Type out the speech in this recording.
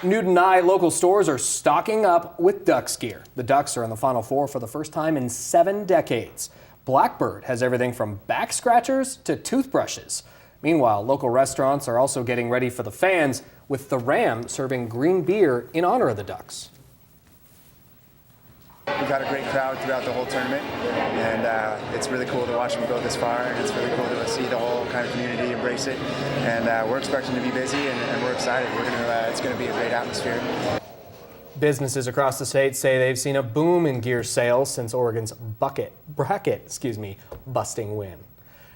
Newton Nye local stores are stocking up with Ducks gear. The Ducks are in the Final Four for the first time in 7 decades. Blackbird has everything from back scratchers to toothbrushes. Meanwhile, local restaurants are also getting ready for the fans, with the Ram serving green beer in honor of the Ducks. We've had a great crowd throughout the whole tournament, and it's really cool to watch them go this far, and it's really cool to see the whole kind of community embrace it. And we're expecting to be busy, and we're excited. It's going to be a great atmosphere. Businesses across the state say they've seen a boom in gear sales since Oregon's bracket busting win.